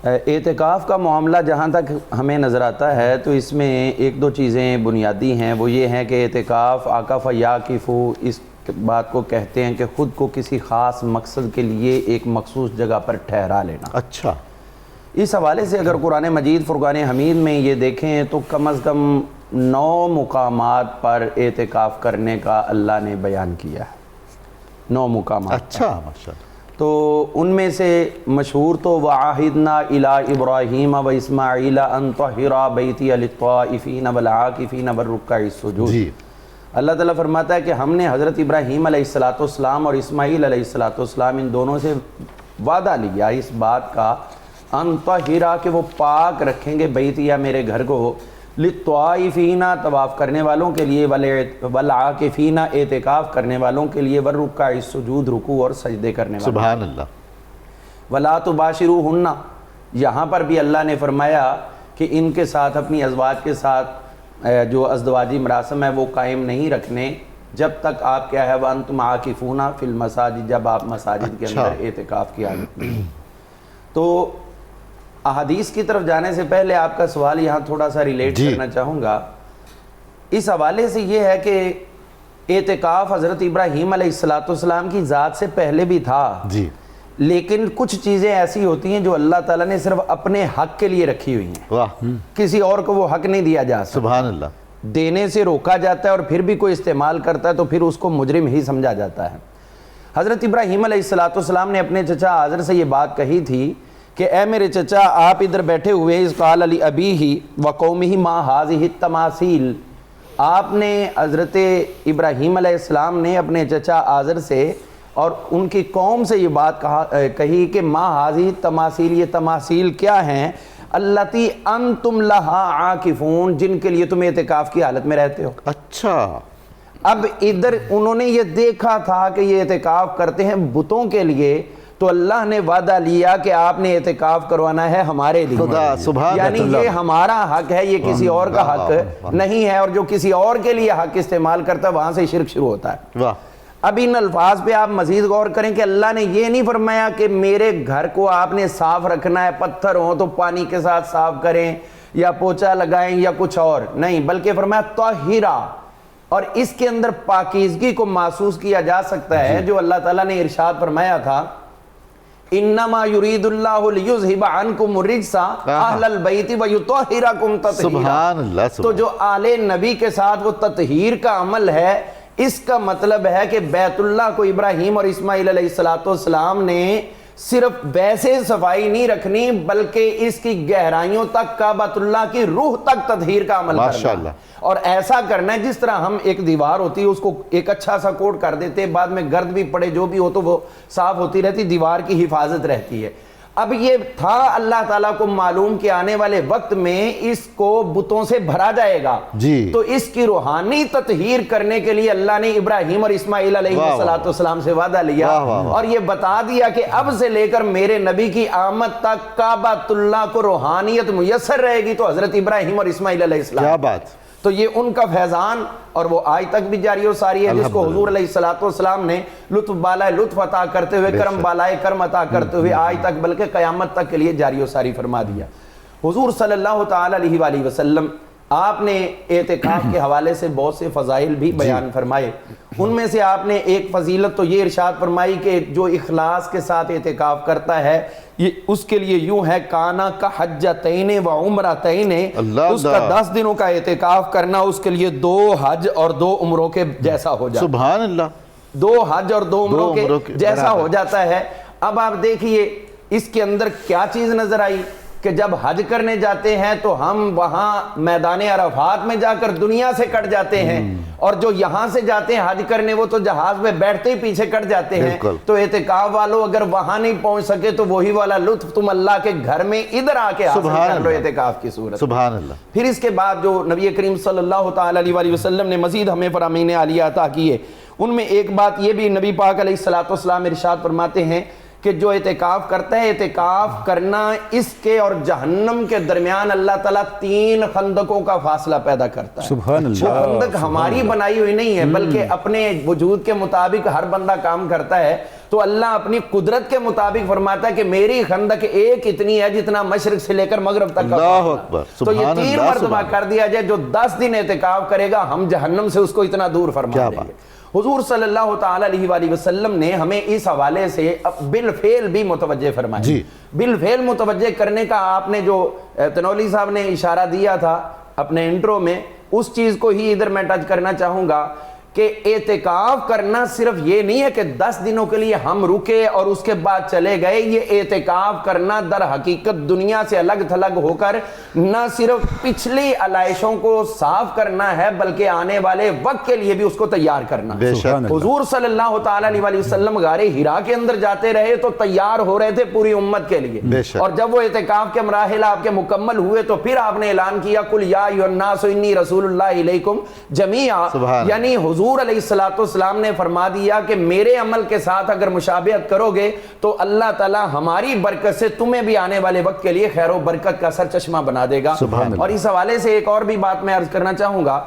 اعتکاف کا معاملہ جہاں تک ہمیں نظر آتا ہے تو اس میں ایک دو چیزیں بنیادی ہیں، وہ یہ ہیں کہ اعتکاف عاکف یعکف اس بات کو کہتے ہیں کہ خود کو کسی خاص مقصد کے لیے ایک مخصوص جگہ پر ٹھہرا لینا۔ اچھا، اس حوالے سے اگر قرآن مجید فرقان حمید میں یہ دیکھیں تو کم از کم 9 مقامات پر اعتکاف کرنے کا اللہ نے بیان کیا ہے، 9 مقامات۔ اچھا، ماشاءاللہ۔ تو ان میں سے مشہور تو وَعَاهِدْنَا إِلَىٰ إِبْرَاهِيمَ وَإِسْمَاعِيلَ أَن طَهِّرَا بَيْتِيَ لِلطَّائِفِينَ وَالْعَاكِفِينَ وَالرُّكَّعِ السُّجُودِ۔ جی، اللہ تعالیٰ فرماتا ہے کہ ہم نے حضرت ابراہیم علیہ السلام اور اسماعیل علیہ السلام ان دونوں سے وعدہ لیا اس بات کا ان طَهِّرَا کہ وہ پاک رکھیں گے بیتیا میرے گھر کو، للطائفین طواف کرنے والوں کے لیے، والعاکفین اعتکاف کرنے والوں کے لیے، والرکع السجود رکوع اور سجدے کرنے والوں۔ سبحان اللہ۔ ولا تباشروہن، یہاں پر بھی اللہ نے فرمایا کہ ان کے ساتھ، اپنی ازواج کے ساتھ جو ازدواجی مراسم ہے وہ قائم نہیں رکھنے جب تک آپ کیا ہے وانتم عاکفون فی المساجد، جب آپ مساجد کے اندر اعتکاف کیا کرتے ہیں۔ تو احادیث کی طرف جانے سے پہلے آپ کا سوال یہاں تھوڑا سا ریلیٹ کرنا چاہوں گا۔ اس حوالے سے یہ ہے کہ اعتکاف حضرت ابراہیم علیہ السلام کی ذات سے پہلے بھی تھا، جی، لیکن کچھ چیزیں ایسی ہوتی ہیں جو اللہ تعالیٰ نے صرف اپنے حق کے لیے رکھی ہوئی ہیں، واہ، کسی اور کو وہ حق نہیں دیا جا سکتا، سبحان اللہ۔ دینے سے روکا جاتا ہے اور پھر بھی کوئی استعمال کرتا ہے تو پھر اس کو مجرم ہی سمجھا جاتا ہے۔ حضرت ابراہیم علیہ السلام نے اپنے چچا آزر سے یہ بات کہی تھی کہ اے میرے چچا، آپ ادھر بیٹھے ہوئے، اذ قال لأبیہ وقومہ ما ہذہ التماثیل، آپ نے حضرت ابراہیم علیہ السلام نے اپنے چچا آزر سے اور ان کی قوم سے یہ بات کہی کہ ما ہذہ التماثیل، یہ تماثیل کیا ہیں، التی انتم لہا عاکفون، جن کے لیے تم اعتکاف کی حالت میں رہتے ہو۔ اچھا، اب ادھر انہوں نے یہ دیکھا تھا کہ یہ اعتکاف کرتے ہیں بتوں کے لیے، تو اللہ نے وعدہ لیا کہ آپ نے اعتکاف کروانا ہے ہمارے لیے، خدا سبحان یعنی اللہ، یہ ہمارا حق ہے، یہ کسی اور کا حق نہیں ہے، اور جو کسی اور کے لیے حق استعمال کرتا ہے وہاں سے شرک شروع ہوتا ہے۔ واہ، اب ان الفاظ پہ آپ مزید غور کریں کہ اللہ نے یہ نہیں فرمایا کہ میرے گھر کو آپ نے صاف رکھنا ہے، پتھر ہوں تو پانی کے ساتھ صاف کریں یا پوچھا لگائیں یا کچھ اور نہیں، بلکہ فرمایا طاہرا، اور اس کے اندر پاکیزگی کو محسوس کیا جا سکتا ہے جو اللہ تعالیٰ نے ارشاد فرمایا تھا، انما یرید اللہ لیذھب عنکم الرجس اہل البیت ویطہرکم تطہیرا۔ سبحان اللہ۔ تو جو آل نبی کے ساتھ وہ تطہیر کا عمل ہے، اس کا مطلب ہے کہ بیت اللہ کو ابراہیم اور اسماعیل علیہ السلام نے صرف ویسے صفائی نہیں رکھنی بلکہ اس کی گہرائیوں تک، کعبۃ اللہ کی روح تک تطہیر کا عمل کرنا، اور ایسا کرنا ہے جس طرح ہم ایک دیوار ہوتی ہے اس کو ایک اچھا سا کوٹ کر دیتے، بعد میں گرد بھی پڑے جو بھی ہو تو وہ صاف ہوتی رہتی، دیوار کی حفاظت رہتی ہے۔ اب یہ تھا اللہ تعالیٰ کو معلوم کہ آنے والے وقت میں اس کو بتوں سے بھرا جائے گا، جی، تو اس کی روحانی تطہیر کرنے کے لیے اللہ نے ابراہیم اور اسماعیل علیہ السلام سے وعدہ لیا اور یہ بتا دیا کہ اب سے لے کر میرے نبی کی آمد تک کعبۃ اللہ کو روحانیت میسر رہے گی، تو حضرت ابراہیم اور اسماعیل علیہ السلام، کیا بات، تو یہ ان کا فیضان اور وہ آج تک بھی جاری و ساری ہے، جس کو حضور علیہ السلام نے لطف بالائے لطف عطا کرتے ہوئے، کرم بالائے کرم عطا کرتے ہوئے آج تک بلکہ قیامت تک کے لیے جاری و ساری فرما دیا۔ حضور صلی اللہ تعالی علیہ وآلہ وسلم آپ نے اعتکاف کے حوالے سے بہت سے فضائل بھی بیان فرمائے، ان میں سے آپ نے ایک فضیلت تو یہ ارشاد فرمائی کہ جو اخلاص کے ساتھ اعتکاف کرتا ہے یہ اس کے لیے یوں ہے، کانا کا حجتین و عمرتین، اس کا 10 دنوں کا اعتکاف کرنا اس کے لیے 2 حج اور 2 عمروں کے جیسا ہو جاتا ہے۔ سبحان اللہ، 2 حج اور 2 عمروں کے جیسا ہو جاتا ہے۔ اب آپ دیکھیے اس کے اندر کیا چیز نظر آئی کہ جب حج کرنے جاتے ہیں تو ہم وہاں میدان عرفات میں جا کر دنیا سے کٹ جاتے ہیں، اور جو یہاں سے جاتے ہیں حج کرنے وہ تو جہاز میں بیٹھتے ہی پیچھے کٹ جاتے ہیں۔ تو اعتکاف والوں اگر وہاں نہیں پہنچ سکے تو وہی والا لطف تم اللہ کے گھر میں ادھر آ کے حاصل کر لو اعتکاف کی صورت۔ سبحان اللہ۔ پھر اس کے بعد جو نبی کریم صلی اللہ تعالی علیہ وآلہ وسلم نے مزید ہمیں فرامین عالیہ عطا کیے، ان میں ایک بات یہ بھی نبی پاک علیہ السلام ارشاد فرماتے ہیں کہ جو اعتکاف کرتا ہے، اعتکاف کرنا اس کے اور جہنم کے درمیان اللہ تعالیٰ 3 خندقوں کا فاصلہ پیدا کرتا ہے۔ سبحان اللہ۔ وہ خندق ہماری بنائی ہوئی نہیں ہے بلکہ اپنے وجود کے مطابق ہر بندہ کام کرتا ہے، تو اللہ اپنی قدرت کے مطابق فرماتا ہے کہ میری خندق ایک اتنی ہے جتنا مشرق سے لے کر مغرب تک کا اللہ فاصلہ۔ اکبر، تو یہ سبحان 3 اللہ، مرتبہ سبحان کر دیا جائے، جو 10 دن اعتکاف کرے گا ہم جہنم سے اس کو اتنا دور فرما کیا دیں بات۔ گے۔ حضور صلی اللہ تعالی علیہ وآلہ وسلم نے ہمیں اس حوالے سے بالفعل بھی متوجہ فرمایا۔ جی۔ بالفعل متوجہ کرنے کا آپ نے جو تنولی صاحب نے اشارہ دیا تھا اپنے انٹرو میں، اس چیز کو ہی ادھر میں ٹچ کرنا چاہوں گا کہ اعتکاف کرنا صرف یہ نہیں ہے کہ 10 دنوں کے لیے ہم رکے اور اس کے بعد چلے گئے۔ یہ اعتکاف کرنا در حقیقت دنیا سے الگ تھلگ ہو کر نہ صرف پچھلی علائشوں کو صاف کرنا ہے بلکہ آنے والے وقت کے لیے بھی اس کو تیار کرنا ہے۔ بے شک۔ حضور صلی اللہ تعالی علیہ وآلہ وسلم غار ہرا کے اندر جاتے رہے تو تیار ہو رہے تھے پوری امت کے لیے، بے شک۔ اور جب وہ اعتکاف کے مراحل آپ کے مکمل ہوئے تو پھر آپ نے اعلان کیا قل یا ایھا الناس انی رسول اللہ الیکم جمیعا، سبحان یعنی حضور علیہ السلام نے فرما دیا کہ میرے عمل کے ساتھ اگر مشابہت کرو گے تو اللہ تعالی ہماری برکت سے تمہیں بھی آنے والے وقت کے لیے خیر و برکت کا سرچشمہ بنا دے گا۔ سبحان اللہ۔ اور اس حوالے سے ایک اور بھی بات میں عرض کرنا چاہوں گا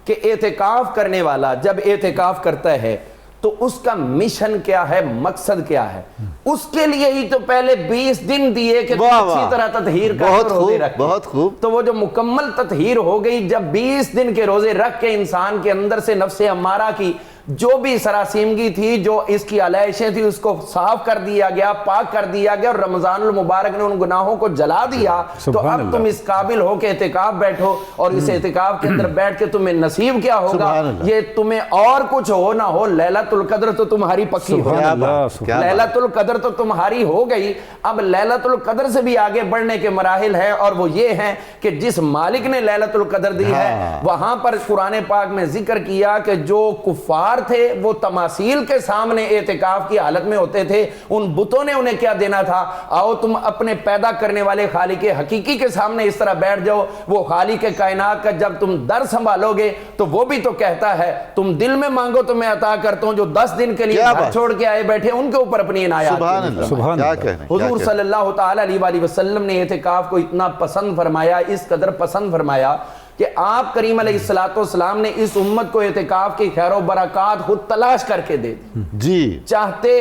کہ اعتکاف کرنے والا جب اعتکاف کرتا ہے تو اس کا مشن کیا ہے، مقصد کیا ہے، اس کے لیے ہی تو پہلے 20 دن دیے کہ واہ اسی واہ، طرح تطہیر کر بہت روزے خوب، رکھ۔ بہت خوب۔ تو وہ جو مکمل تطہیر ہو گئی جب 20 دن کے روزے رکھ کے انسان کے اندر سے نفس امارہ کی جو بھی سراسیمگی تھی، جو اس کی علائشیں تھی، اس کو صاف کر دیا گیا، پاک کر دیا گیا، اور رمضان المبارک نے ان گناہوں کو جلا دیا، تو اب تم اس قابل ہو کہ اعتکاف بیٹھو، اور اس اعتکاف کے اندر بیٹھ کے تمہیں نصیب کیا ہوگا، سبحان اللہ۔ یہ تمہیں اور کچھ ہو نہ ہو لیلۃ القدر تو تمہاری پکی ہو کیا بات، کیا بات۔ لیلۃ القدر تو تمہاری ہو گئی۔ اب لیلۃ القدر سے بھی آگے بڑھنے کے مراحل ہیں، اور وہ یہ ہیں کہ جس مالک نے لیلۃ القدر دی ہے وہاں پر قرآن پاک میں ذکر کیا کہ جو کفار تھے وہ تماثیل کے سامنے اعتکاف کی حالت میں ہوتے تھے، ان بتوں نے انہیں کیا دینا تھا، آؤ تم اپنے پیدا کرنے والے خالق حقیقی کے سامنے اس طرح بیٹھ جاؤ، وہ خالق کائنات کا جب تم در سنبھالو گے تو وہ بھی تو کہتا ہے تم دل میں مانگو تو میں عطا کرتا ہوں۔ جو 10 دن کے لیے گھر چھوڑ کے آئے بیٹھے ان کے اوپر اپنی عنایات سبحان اللہ، کیا کہنے۔ حضور صلی اللہ تعالی علیہ وآلہ وسلم نے اعتکاف کو اتنا پسند فرمایا، اس قدر پسند فرمایا کہ آپ کریم علیہ السلام نے اس امت کو اعتکاف کی خیر و برکات خود تلاش کر کے دے دی۔ جی۔ چاہتے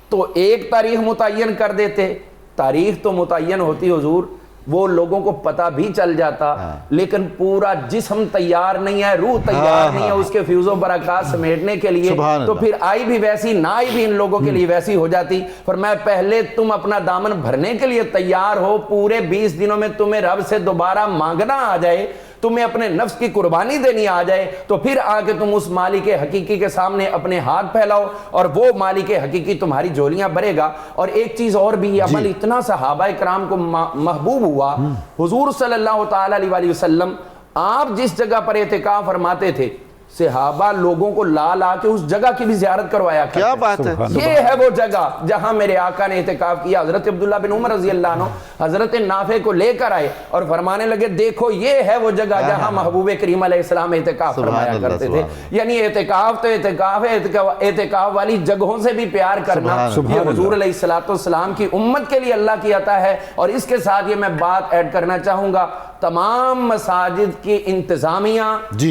تو ایک تاریخ متعین کر دیتے، تاریخ تو متعین ہوتی حضور، وہ لوگوں کو پتہ بھی چل جاتا، لیکن پورا جسم تیار نہیں ہے، روح تیار نہیں ہے اس کے فیوز و برکات سمیٹنے کے لیے، تو پھر آئی بھی ویسی نہ آئی بھی ان لوگوں کے لیے ویسی ہو جاتی۔ فرمایا پہلے تم اپنا دامن بھرنے کے لیے تیار ہو، پورے 20 دنوں میں تمہیں رب سے دوبارہ مانگنا آ جائے، تمہیں اپنے نفس کی قربانی دینی آ جائے، تو پھر آ کے تم اس مالک حقیقی کے سامنے اپنے ہاتھ پھیلاؤ اور وہ مالک حقیقی تمہاری جولیاں بھرے گا۔ اور ایک چیز اور بھی، عمل اتنا صحابہ کرام کو محبوب ہوا، حضور صلی اللہ تعالی علیہ وآلہ وسلم آپ جس جگہ پر اعتکاف فرماتے تھے صحابہ لوگوں کو لا لا کے اس جگہ کی بھی زیارت کروایا کرتے۔ کیا بات ہے۔ یہ ہے وہ جگہ جہاں میرے آقا نے اعتکاف کیا۔ حضرت عبداللہ بن عمر رضی اللہ عنہ حضرت نافع کو لے کر آئے اور فرمانے لگے دیکھو یہ ہے وہ جگہ جہاں محبوب کریم علیہ السلام اعتکاف فرمایا کرتے تھے۔ یعنی اعتکاف تو اعتکاف ہے، اعتکاف والی جگہوں سے بھی پیار کرنا یہ حضور علیہ السلام کی امت کے لیے اللہ کی عطا ہے۔ اور اس کے ساتھ یہ میں بات ایڈ کرنا چاہوں گا، تمام مساجد کی انتظامیہ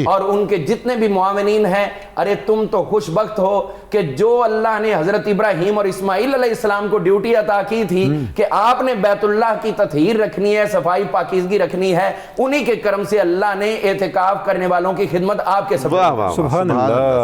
اور ان کے جتنے بھی معاونین ہیں، ارے تم تو خوش بخت ہو کہ جو اللہ نے حضرت ابراہیم اور اسماعیل علیہ السلام کو ڈیوٹی عطا کی تھی کہ آپ نے بیت اللہ کی تطہیر رکھنی ہے، صفائی پاکیزگی رکھنی ہے، انہی کے کرم سے اللہ نے اعتکاف کرنے والوں کی خدمت آپ کے سبب۔ سبحان اللہ۔